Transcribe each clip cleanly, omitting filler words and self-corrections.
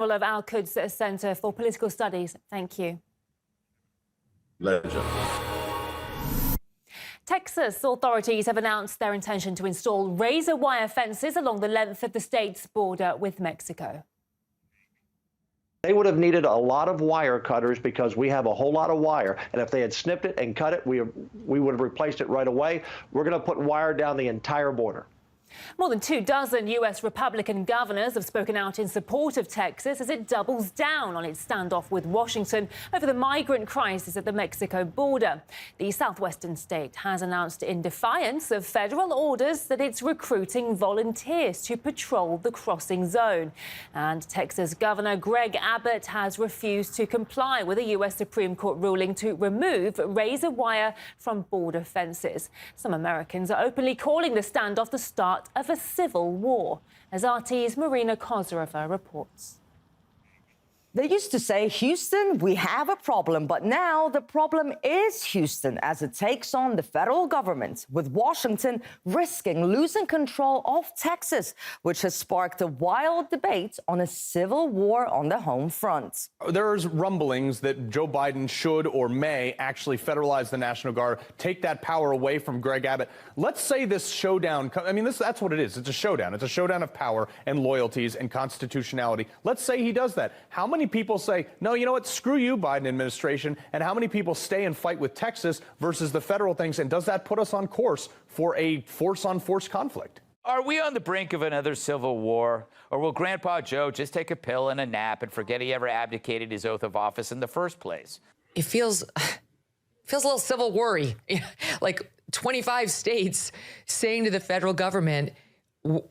Of Al-Quds Center for Political Studies. Thank you. Pleasure. Texas authorities have announced their intention to install razor wire fences along the length of the state's border with Mexico. They would have needed a lot of wire cutters because we have a whole lot of wire. And if they had snipped it and cut it, we would have replaced it right away. We're going to put wire down the entire border. More than 24 U.S. Republican governors have spoken out in support of Texas as it doubles down on its standoff with Washington over the migrant crisis at the Mexico border. The southwestern state has announced in defiance of federal orders that it's recruiting volunteers to patrol the crossing zone. And Texas Governor Greg Abbott has refused to comply with a U.S. Supreme Court ruling to remove razor wire from border fences. Some Americans are openly calling the standoff the start of a civil war, as RT's Marina Kozarova reports. They used to say, Houston, we have a problem, but now the problem is Houston as it takes on the federal government, with Washington risking losing control of Texas, which has sparked a wild debate on a civil war on the home front. There's rumblings that Joe Biden should or may actually federalize the National Guard, take that power away from Greg Abbott. Let's say this showdown, that's what it is. It's a showdown. It's a showdown of power and loyalties and constitutionality. Let's say he does that. How many people say, no, you know what, screw you, Biden administration, and how many people stay and fight with Texas versus the federal things, and does that put us on course for a force-on-force conflict? Are we on the brink of another civil war, or will Grandpa Joe just take a pill and a nap and forget he ever abdicated his oath of office in the first place? It feels a little civil war-y. Like 25 states saying to the federal government,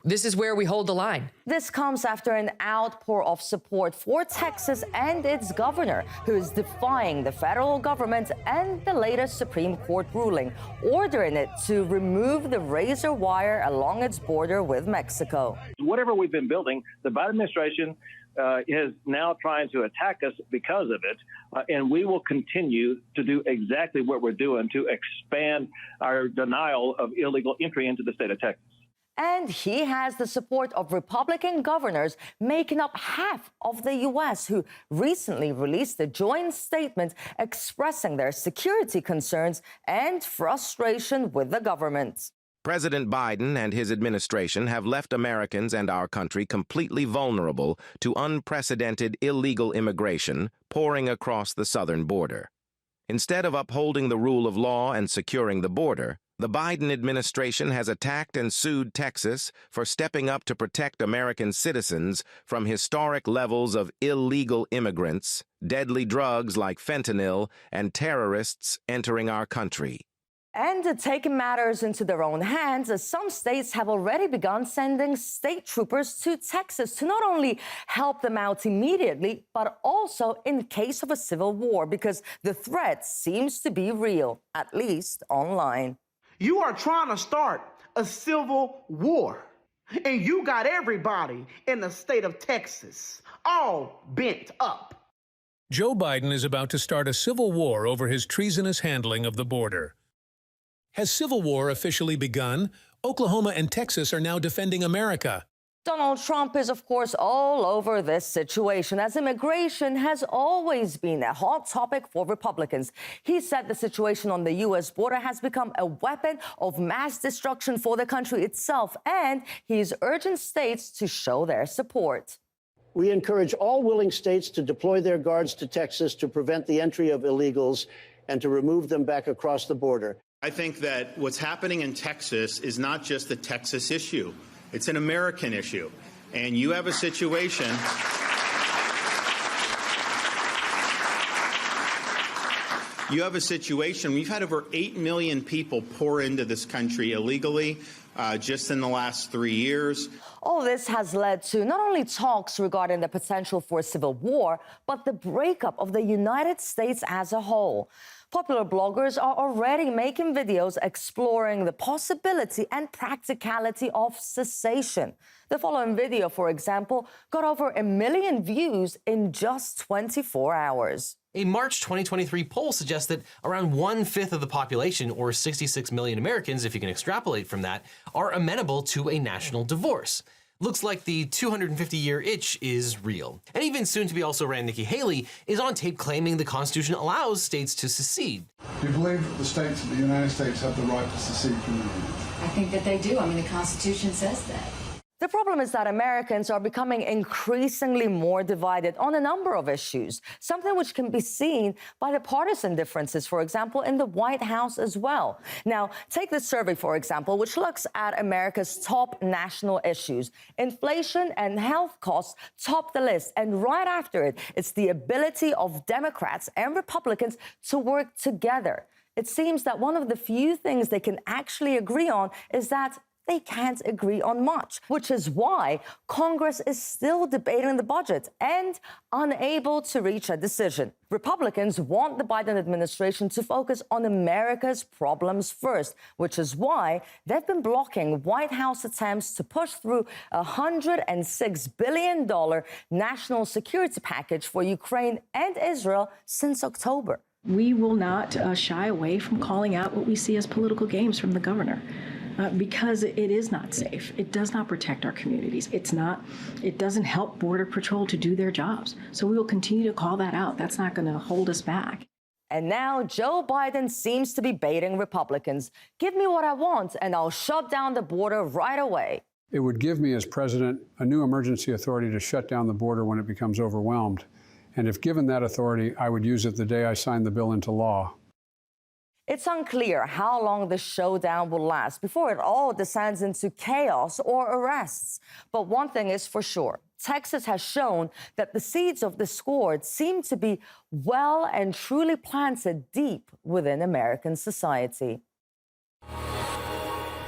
this is where we hold the line. This comes after an outpour of support for Texas and its governor, who is defying the federal government and the latest Supreme Court ruling, ordering it to remove the razor wire along its border with Mexico. Whatever we've been building, the Biden administration is now trying to attack us because of it, and we will continue to do exactly what we're doing to expand our denial of illegal entry into the state of Texas. And he has the support of Republican governors making up half of the U.S. who recently released a joint statement expressing their security concerns and frustration with the government. President Biden and his administration have left Americans and our country completely vulnerable to unprecedented illegal immigration pouring across the southern border. Instead of upholding the rule of law and securing the border, the Biden administration has attacked and sued Texas for stepping up to protect American citizens from historic levels of illegal immigrants, deadly drugs like fentanyl, and terrorists entering our country. And taking matters into their own hands, as some states have already begun sending state troopers to Texas to not only help them out immediately, but also in case of a civil war, because the threat seems to be real, at least online. You are trying to start a civil war, and you got everybody in the state of Texas all bent up. Joe Biden is about to start a civil war over his treasonous handling of the border. Has civil war officially begun? Oklahoma and Texas are now defending America. Donald Trump is, of course, all over this situation, as immigration has always been a hot topic for Republicans. He said the situation on the U.S. border has become a weapon of mass destruction for the country itself, and he's urging states to show their support. We encourage all willing states to deploy their guards to Texas to prevent the entry of illegals and to remove them back across the border. I think that what's happening in Texas is not just a Texas issue. It's an American issue. And you have a situation we've had over 8 million people pour into this country illegally just in the last 3 years. All this has led to not only talks regarding the potential for a civil war, but the breakup of the United States as a whole. Popular bloggers are already making videos exploring the possibility and practicality of cessation. The following video, for example, got over 1 million views in just 24 hours. A March 2023 poll suggests that around 1/5 of the population, or 66 million Americans, if you can extrapolate from that, are amenable to a national divorce. Looks like the 250-year itch is real. And even soon-to-be also-ran Nikki Haley is on tape claiming the Constitution allows states to secede. Do you believe the states of the United States have the right to secede from the Union? I think that they do. I mean, the Constitution says that. The problem is that Americans are becoming increasingly more divided on a number of issues, something which can be seen by the partisan differences, for example, in the White House as well. Now, take this survey, for example, which looks at America's top national issues. Inflation and health costs top the list, and right after it, it's the ability of Democrats and Republicans to work together. It seems that one of the few things they can actually agree on is that they can't agree on much, which is why Congress is still debating the budget and unable to reach a decision. Republicans want the Biden administration to focus on America's problems first, which is why they've been blocking White House attempts to push through a $106 billion national security package for Ukraine and Israel since October. We will not shy away from calling out what we see as political games from the governor. Because it is not safe. It does not protect our communities. It doesn't help Border Patrol to do their jobs. So we will continue to call that out. That's not going to hold us back. And now Joe Biden seems to be baiting Republicans. Give me what I want, and I'll shut down the border right away. It would give me, as president, a new emergency authority to shut down the border when it becomes overwhelmed. And if given that authority, I would use it the day I signed the bill into law. It's unclear how long the showdown will last before it all descends into chaos or arrests. But one thing is for sure, Texas has shown that the seeds of discord seem to be well and truly planted deep within American society.